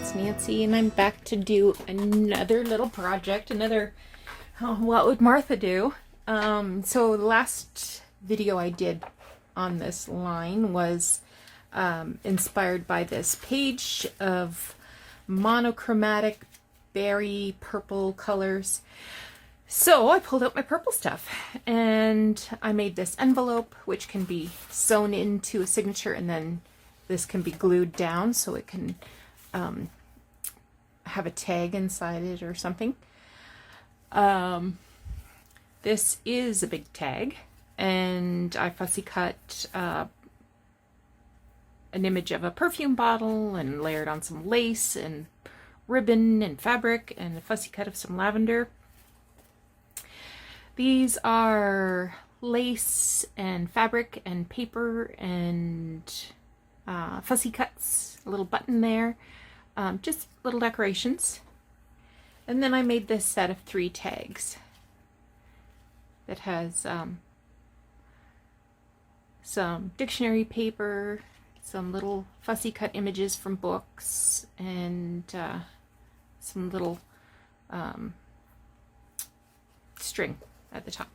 it's Nancy, and I'm back to do another little project, another what would Martha do? So the last video I did on this line was inspired by this page of monochromatic berry purple colors. So I pulled out my purple stuff and I made this envelope, which can be sewn into a signature, and then this can be glued down so it can have a tag inside it or something. This is a big tag, and I fussy cut an image of a perfume bottle and layered on some lace and ribbon and fabric and a fussy cut of some lavender. These are lace and fabric and paper and fussy cuts, a little button there, just little decorations. And then I made this set of 3 tags that has some dictionary paper, some little fussy cut images from books, and some little string at the top.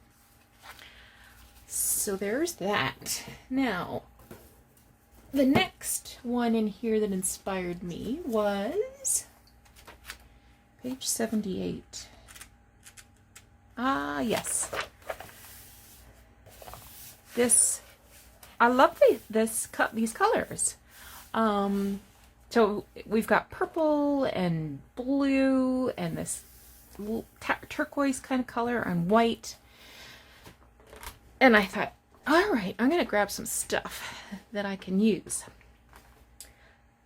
So there's that. Now, the next one in here that inspired me was page 78. Yes. I love these colors. So we've got purple and blue and this turquoise kind of color on white. And I thought, all right, I'm going to grab some stuff that I can use.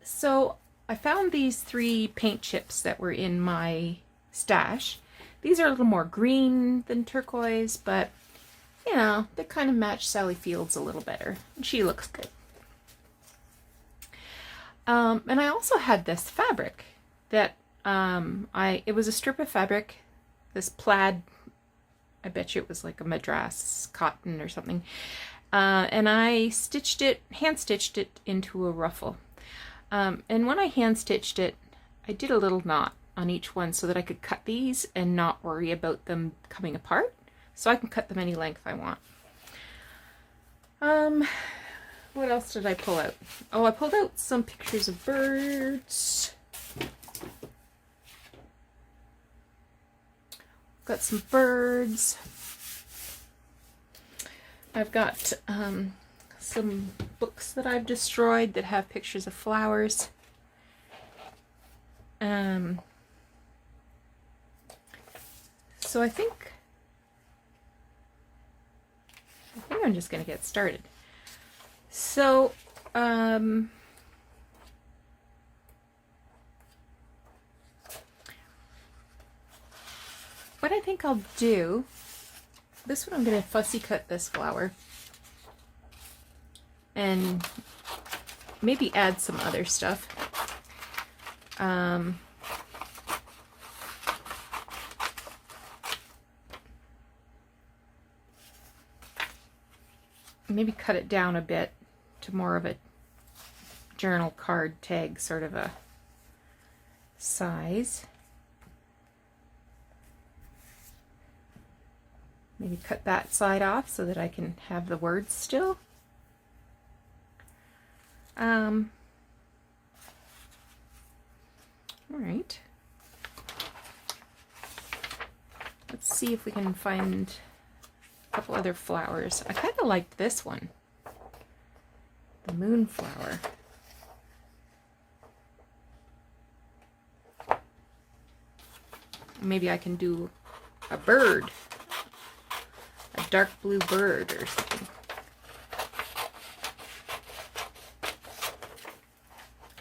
So I found these 3 paint chips that were in my stash. These are a little more green than turquoise, but you know, they kind of match Sally Fields a little better. She looks good. And I also had this fabric that it was a strip of fabric, this plaid. I bet you it was like a Madras cotton or something. And I hand stitched it into a ruffle. And when I hand stitched it, I did a little knot on each one so that I could cut these and not worry about them coming apart. So I can cut them any length I want. What else did I pull out? Oh, I pulled out some pictures of birds. Got some birds. I've got some books that I've destroyed that have pictures of flowers. So I think I'm just going to get started. So, what I think I'll do, this one I'm going to fussy cut this flower and maybe add some other stuff. Maybe cut it down a bit to more of a journal card tag sort of a size. Maybe cut that side off so that I can have the words still. All right. Let's see if we can find a couple other flowers. I kind of liked this one, the moonflower. Maybe I can do a bird, a dark blue bird or something.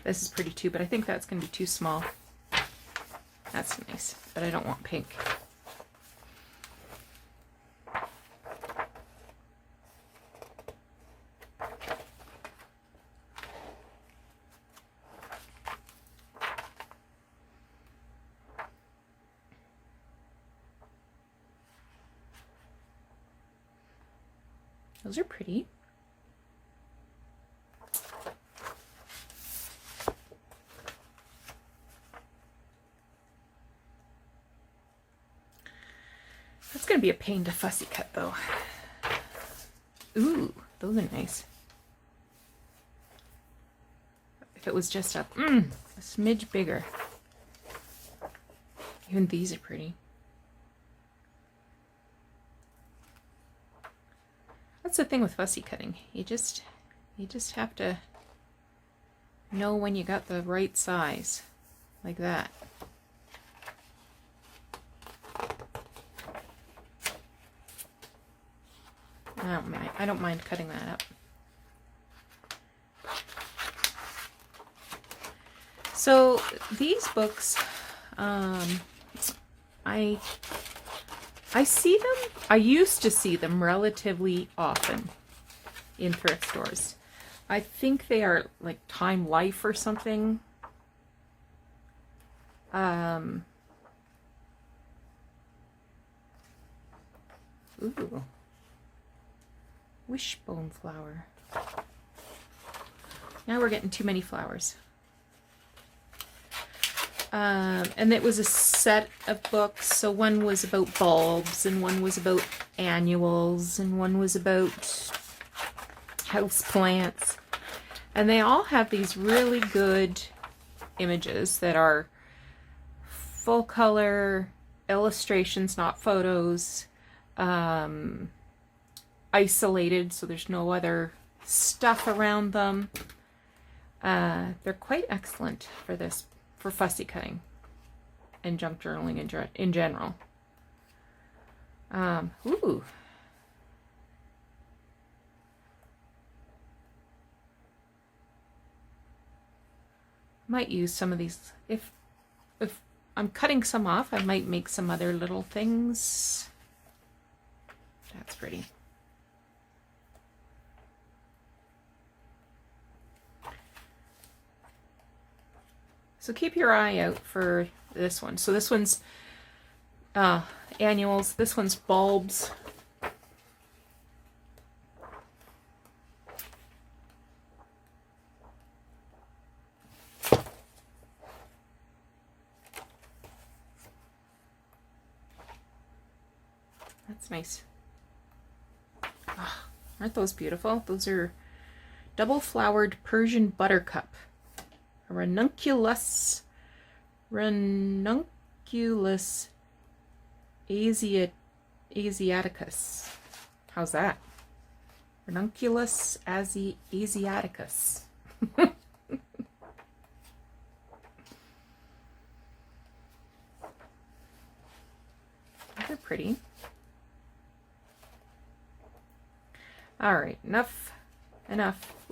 This is pretty too, but I think that's going to be too small. That's nice, but I don't want pink. Those are pretty. going to be a pain to fussy cut though. Ooh, those are nice. If it was just a smidge bigger. Even these are pretty. That's the thing with fussy cutting. You just have to know when you got the right size, like that. I don't mind cutting that up. So these books, I see them. I used to see them relatively often in thrift stores. I think they are like Time Life or something. Ooh. Wishbone flower. Now we're getting too many flowers. And it was a set of books. So one was about bulbs, and one was about annuals, and one was about house plants. And they all have these really good images that are full color illustrations, not photos, isolated, so there's no other stuff around them. They're quite excellent for this, for fussy cutting and junk journaling in general. Ooh. Might use some of these. If I'm cutting some off, I might make some other little things. That's pretty. So keep your eye out for this one. So this one's annuals. This one's bulbs. That's nice. Oh, aren't those beautiful? Those are double flowered Persian buttercup. A ranunculus asiaticus. How's that? Ranunculus asiaticus. They're pretty. All right, enough.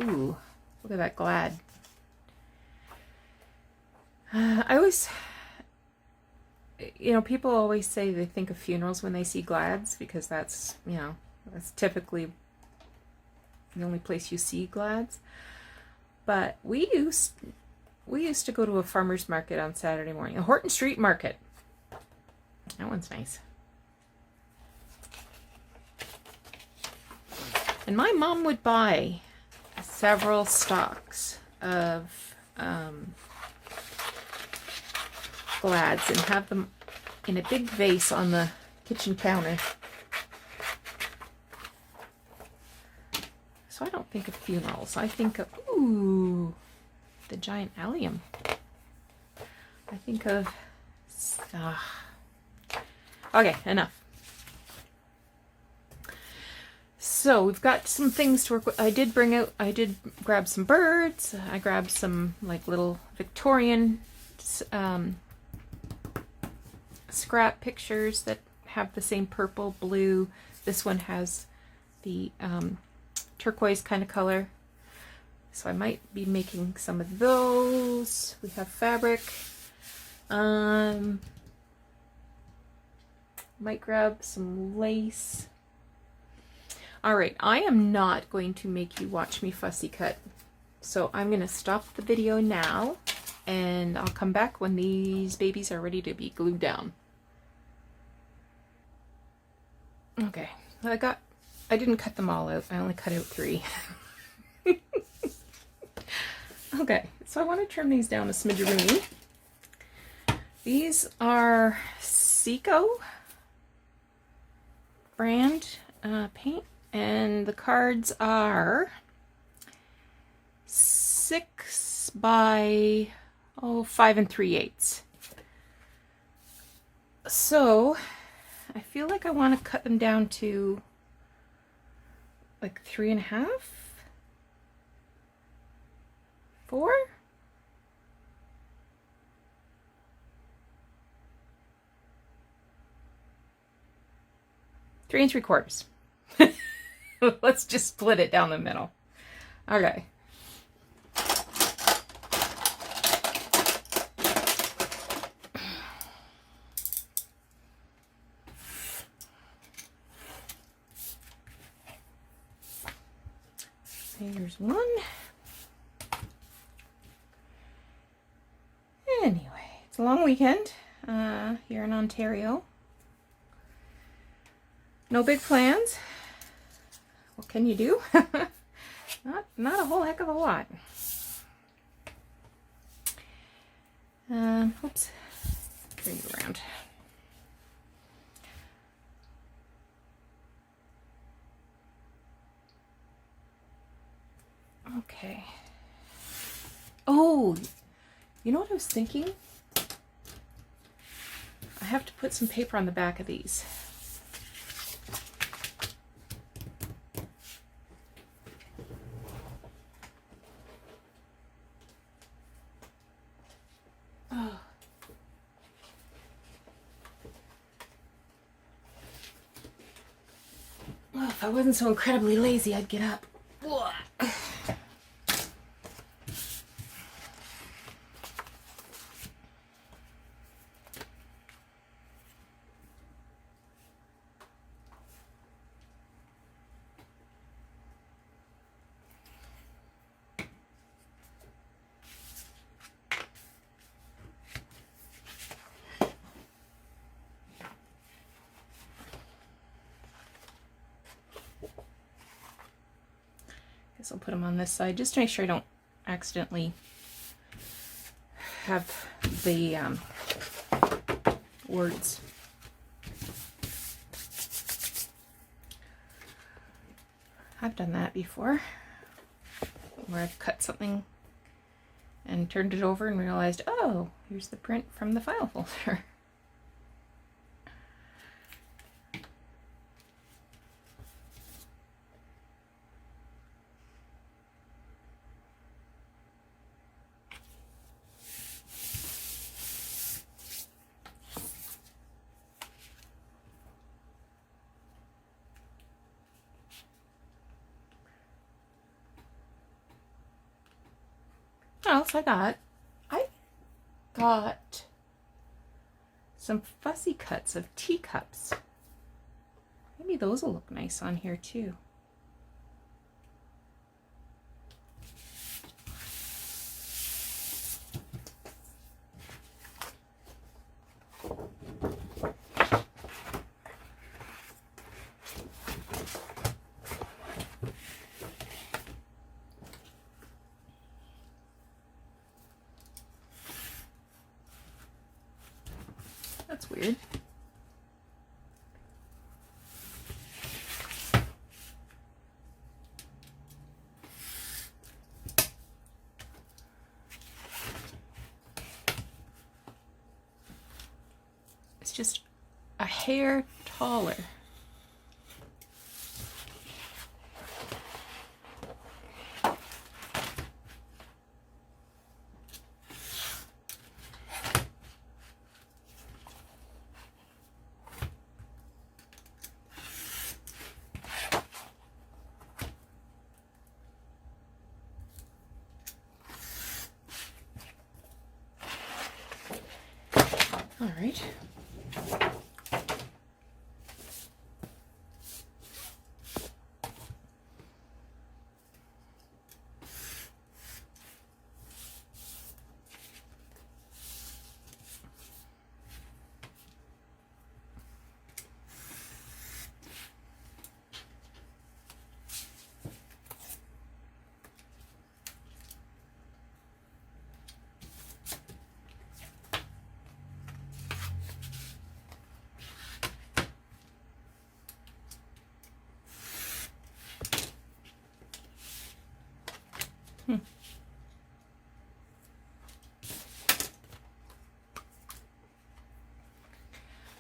Ooh, look at that glad. I always, people always say they think of funerals when they see glads, because that's, that's typically the only place you see glads. But we used to go to a farmer's market on Saturday morning, a Horton Street Market. That one's nice. And my mom would buy several stalks of glads and have them in a big vase on the kitchen counter. So I don't think of funerals. I think of, ooh, the giant allium. I think of, okay, enough. So we've got some things to work with. I did grab some birds. I grabbed some like little Victorian scrap pictures that have the same purple, blue. This one has the turquoise kind of color. So I might be making some of those. We have fabric. Might grab some lace. All right, I am not going to make you watch me fussy cut. So I'm going to stop the video now, and I'll come back when these babies are ready to be glued down. Okay, I didn't cut them all out. I only cut out 3. Okay, so I want to trim these down a smidgeroony. These are Seiko. brand paint, and the cards are 6 by 5 3/8. So I feel like I want to cut them down to like 3.5, 4. Three and 3/4. Let's just split it down the middle. Okay. Here's one. Anyway, it's a long weekend here in Ontario. No big plans. What can you do? Not a whole heck of a lot. Oops. Turn you around. Okay. Oh, you know what I was thinking? I have to put some paper on the back of these. Oh. Well, if I wasn't so incredibly lazy, I'd get up. Guess I'll put them on this side just to make sure I don't accidentally have the words. I've done that before, where I've cut something and turned it over and realized, oh, here's the print from the file folder. What else I got? I got some fussy cuts of teacups. Maybe those will look nice on here too. That's weird. It's just a hair taller. All right.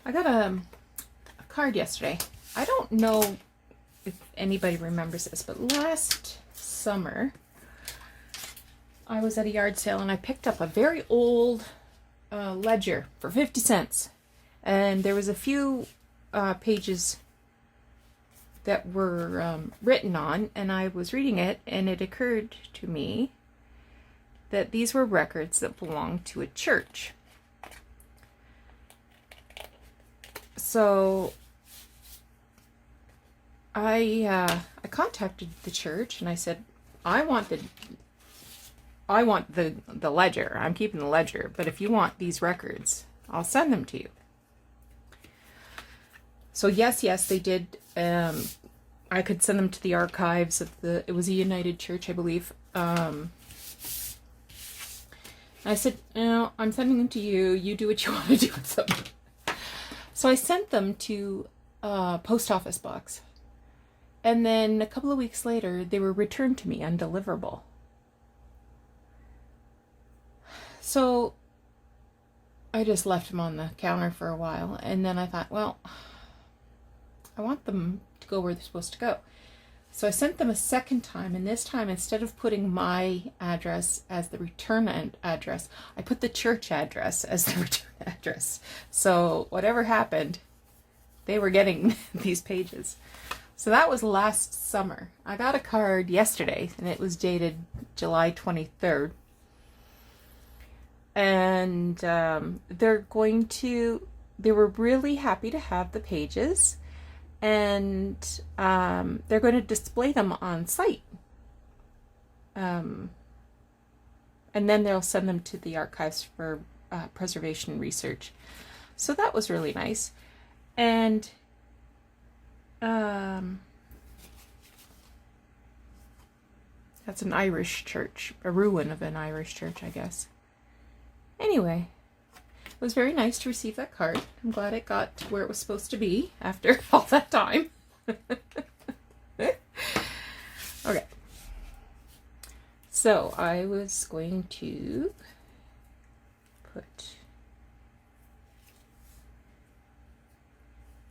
I got a card yesterday. I don't know if anybody remembers this, but last summer I was at a yard sale and I picked up a very old ledger for 50 cents. And there was a few pages that were written on, and I was reading it, and it occurred to me that these were records that belonged to a church. So I contacted the church and I said, I want the ledger. I'm keeping the ledger, but if you want these records, I'll send them to you. So yes, they did. I could send them to the archives of it was a United Church, I believe. I said, no, I'm sending them to you. You do what you want to do with them. So I sent them to a post office box. And then a couple of weeks later, they were returned to me undeliverable. So I just left them on the counter for a while. And then I thought, well, I want them to go where they're supposed to go. So I sent them a second time, and this time, instead of putting my address as the return address, I put the church address as the return address. So whatever happened, they were getting these pages. So that was last summer. I got a card yesterday, and it was dated July 23rd. And they were really happy to have the pages. And they're going to display them on site. And then they'll send them to the archives for preservation and research. So that was really nice. And that's an Irish church, a ruin of an Irish church, I guess. Anyway. It was very nice to receive that card. I'm glad it got to where it was supposed to be after all that time. Okay. So I was going to put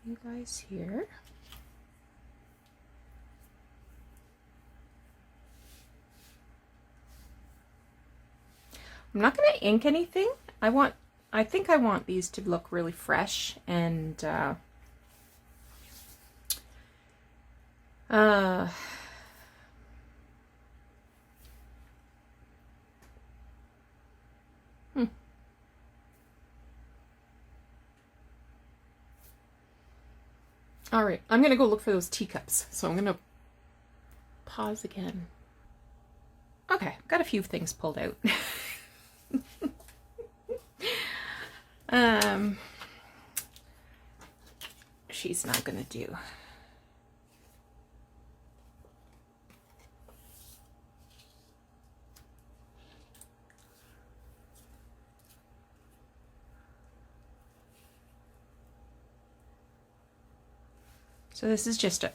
you guys here. I'm not going to ink anything. I think I want these to look really fresh and All right, I'm going to go look for those teacups. So I'm going to pause again. Okay, got a few things pulled out. She's not gonna do. So this is just a,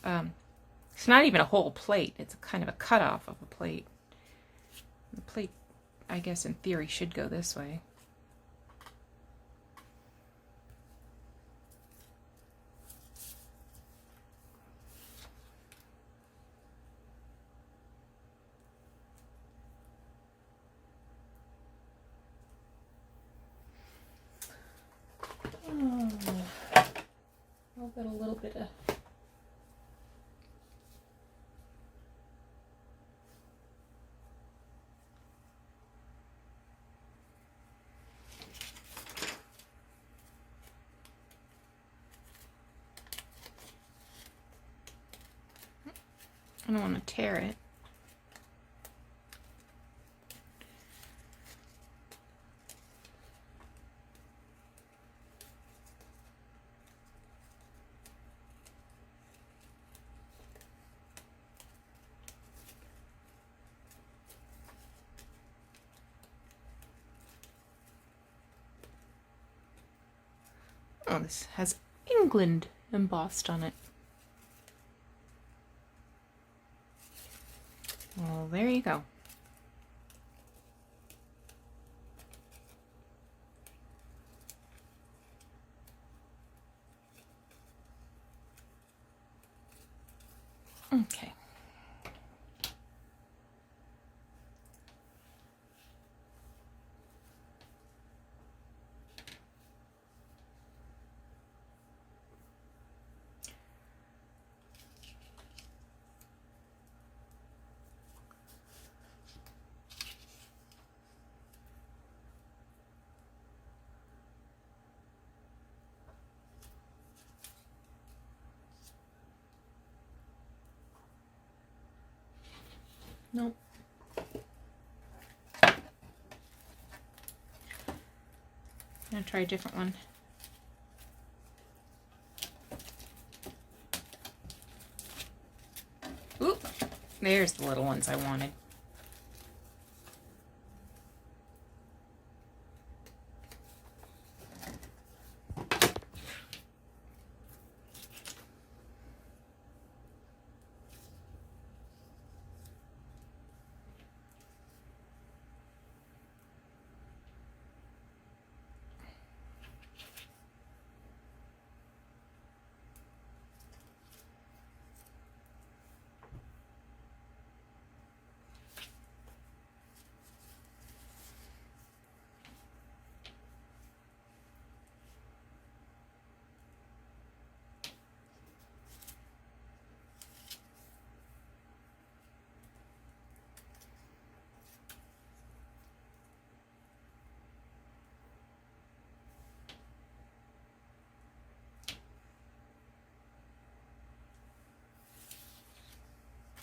it's not even a whole plate. It's a kind of a cutoff of a plate. The plate, I guess in theory, should go this way. I'll get a little bit of I don't want to tear it. Oh, this has England embossed on it. Well, there you go. Nope. I'm gonna try a different one. Oop, there's the little ones I wanted.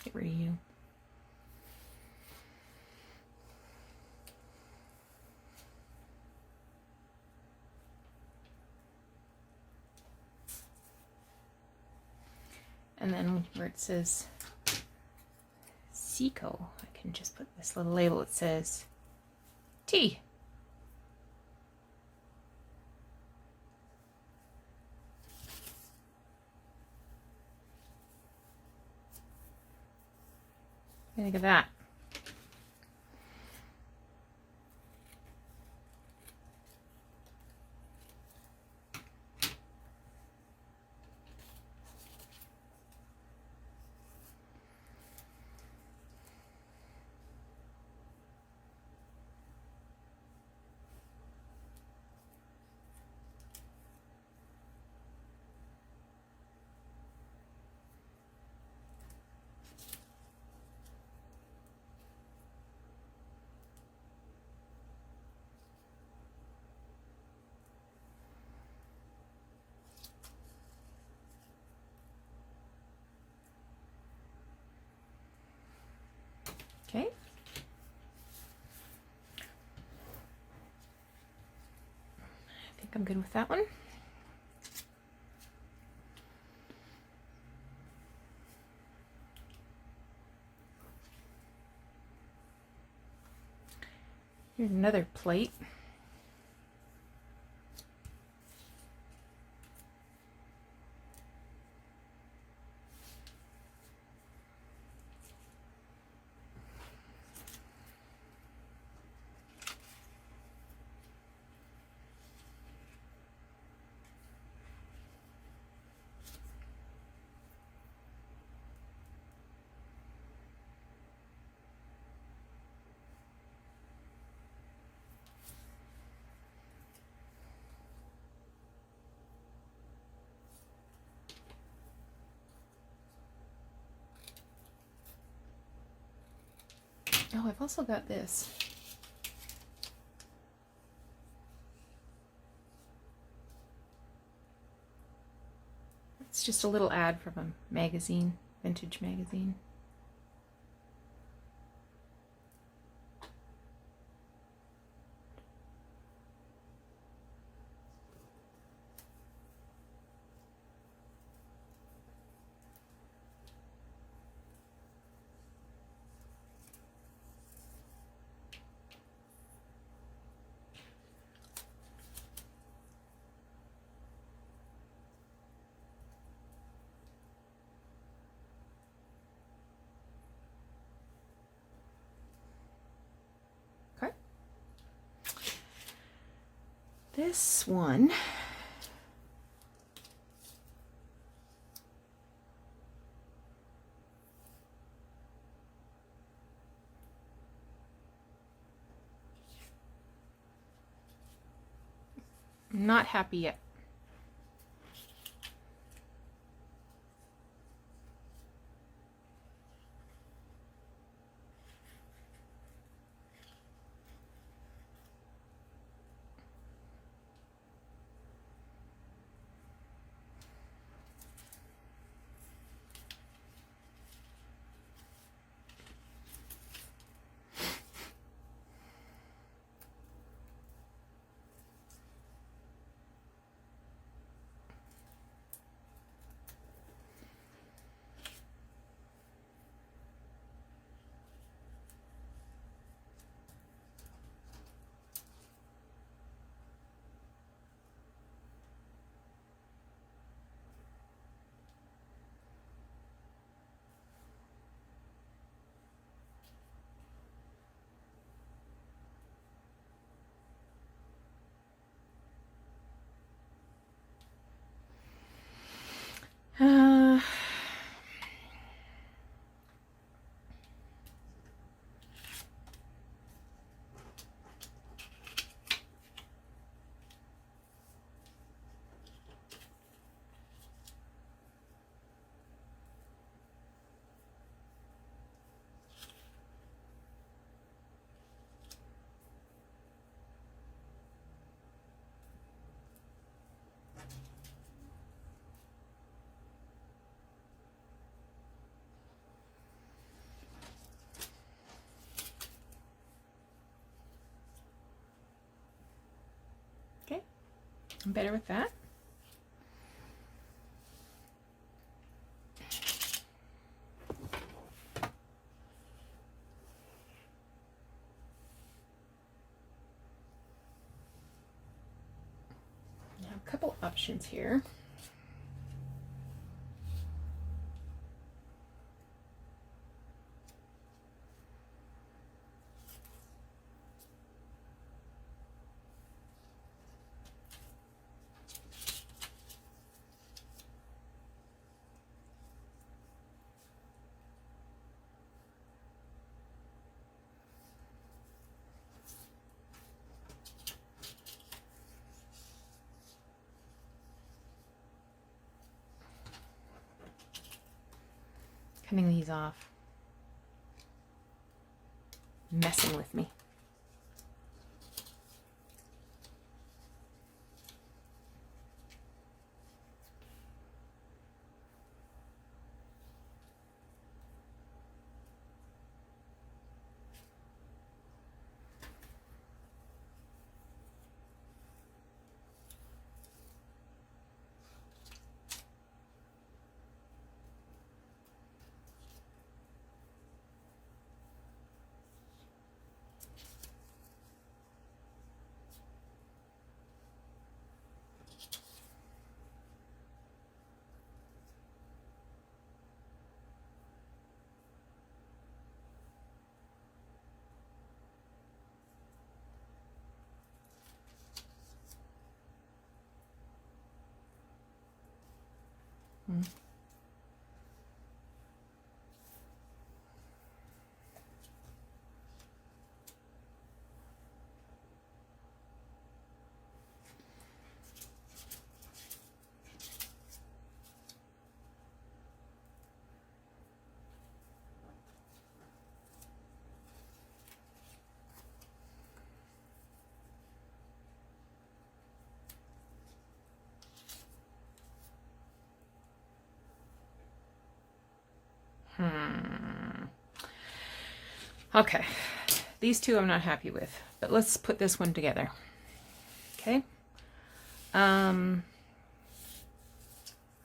Get rid of you. And then where it says Seco, I can just put this little label that says tea. What do you think of that? Okay. I think I'm good with that one. Here's another plate. Oh, I've also got this. It's just a little ad from a magazine, vintage magazine. Okay. This one I'm not happy yet. I'm better with that. Now, a couple options here. Cutting these off. Messing with me. Okay, these two I'm not happy with, but let's put this one together. Okay. I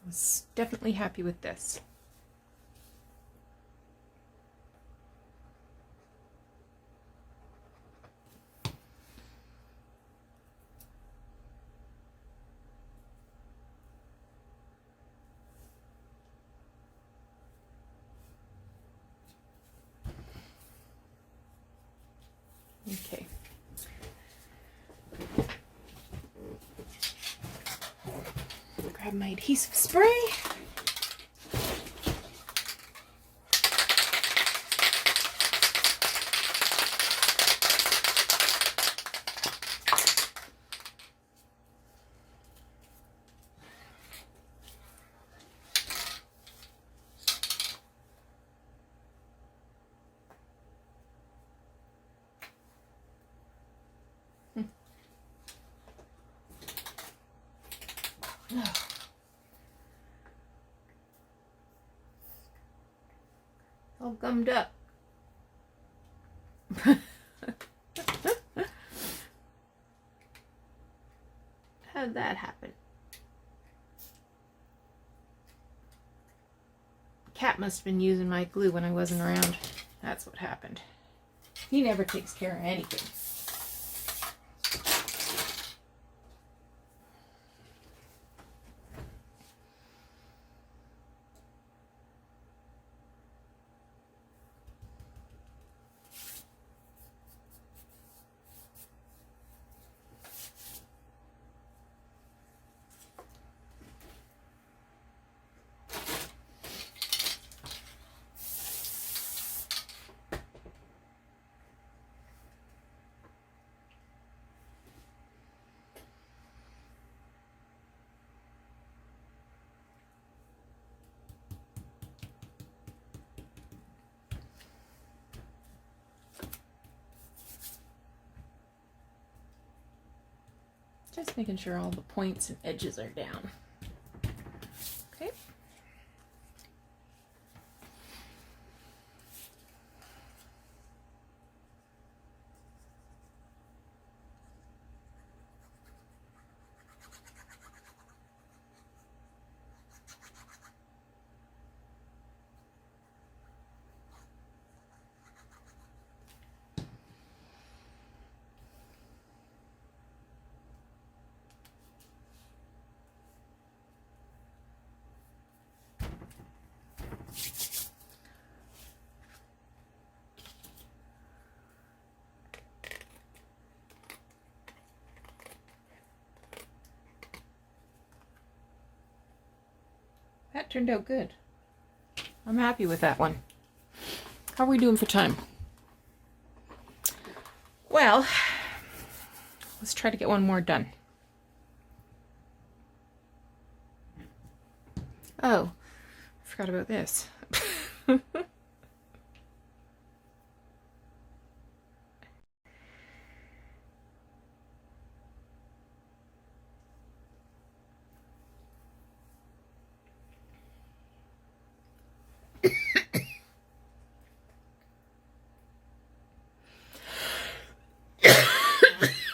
was definitely happy with this. Okay. Grab my adhesive spray. All gummed up. How'd that happen? Cat must have been using my glue when I wasn't around. That's what happened. He never takes care of anything. Just making sure all the points and edges are down. Okay. turned out good. I'm happy with that one. How are we doing for time? Well, let's try to get one more done. Oh, I forgot about this.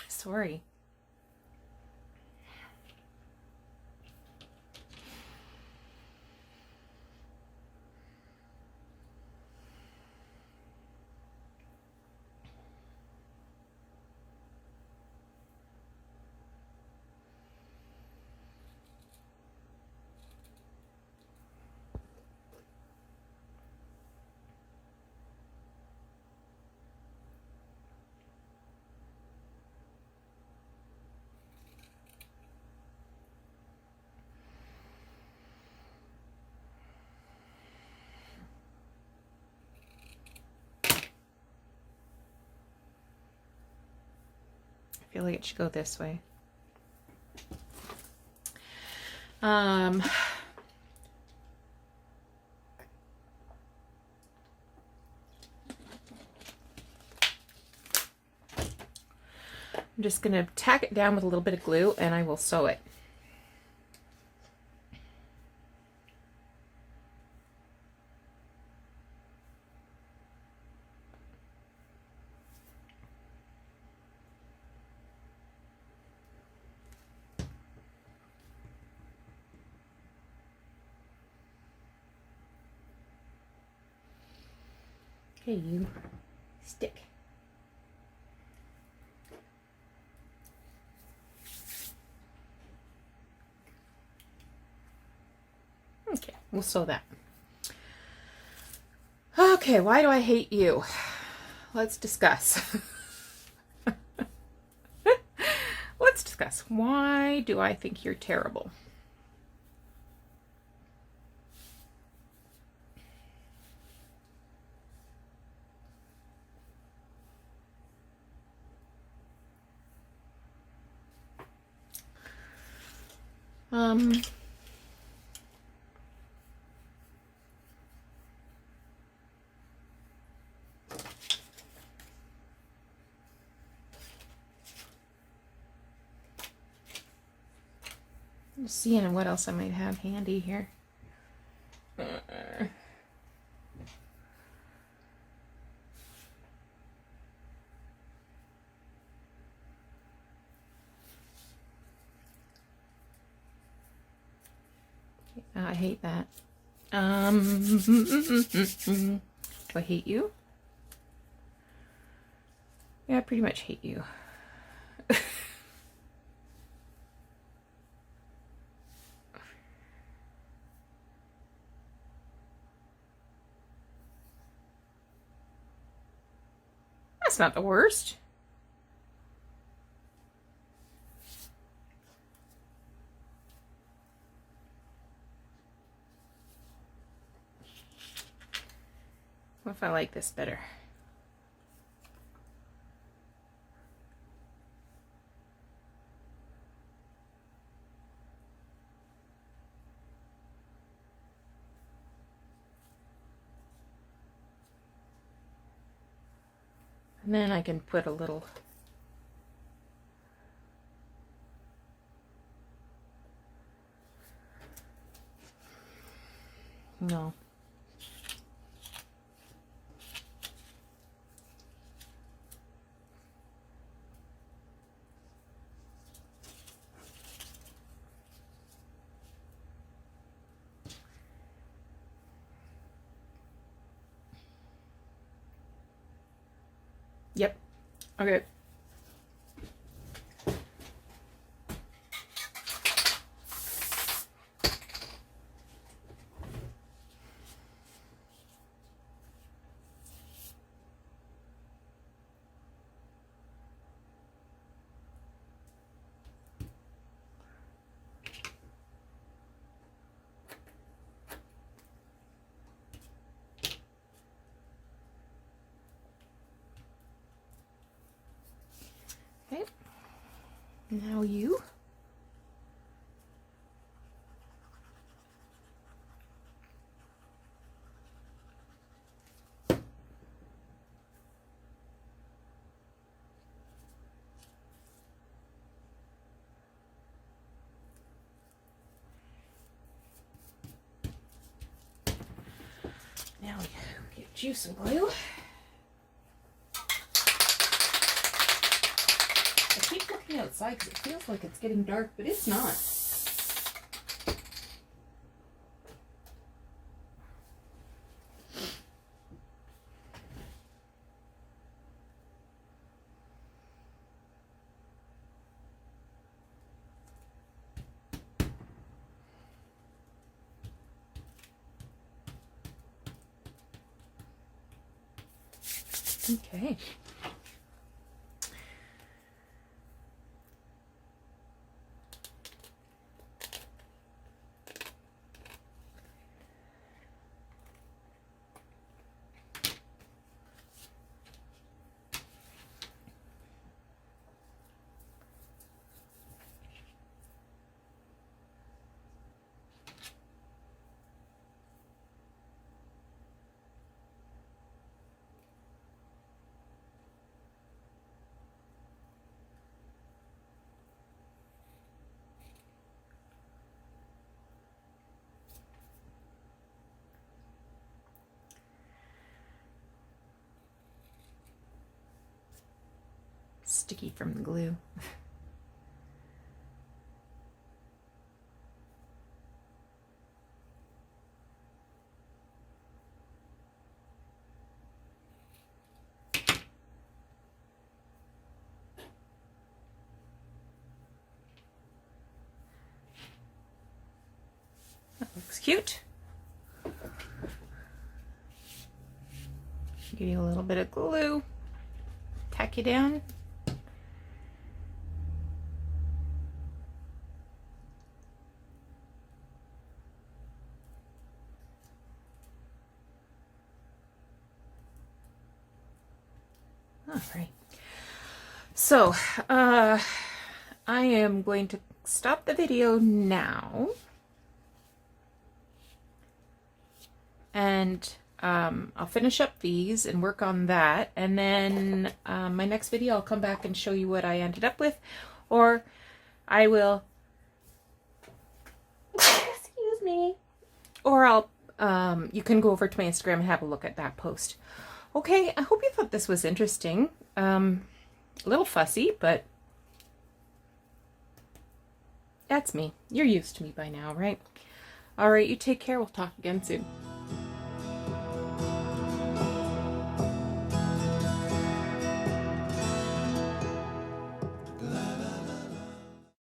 Sorry. I feel like it should go this way. I'm just going to tack it down with a little bit of glue and I will sew it. Hey, you stick. Okay, we'll sew that. Okay, why do I hate you? Let's discuss. Let's discuss. Why do I think you're terrible? I'm seeing what else I might have handy here. I hate that. Do I hate you? Yeah, I pretty much hate you. That's not the worst. What if I like this better? And then I can put a little no. Yep. Okay. Now you. Now we get you some glue. I keep looking outside because it feels like it's getting dark, but it's not. Okay. Sticky from the glue. That looks cute. Give you a little bit of glue. Tack you down. All right. So, I am going to stop the video now. And I'll finish up these and work on that. And then my next video, I'll come back and show you what I ended up with. Or I will, excuse me. Or I'll, you can go over to my Instagram and have a look at that post. Okay, I hope you thought this was interesting. A little fussy, but that's me. You're used to me by now, right? All right, you take care. We'll talk again soon.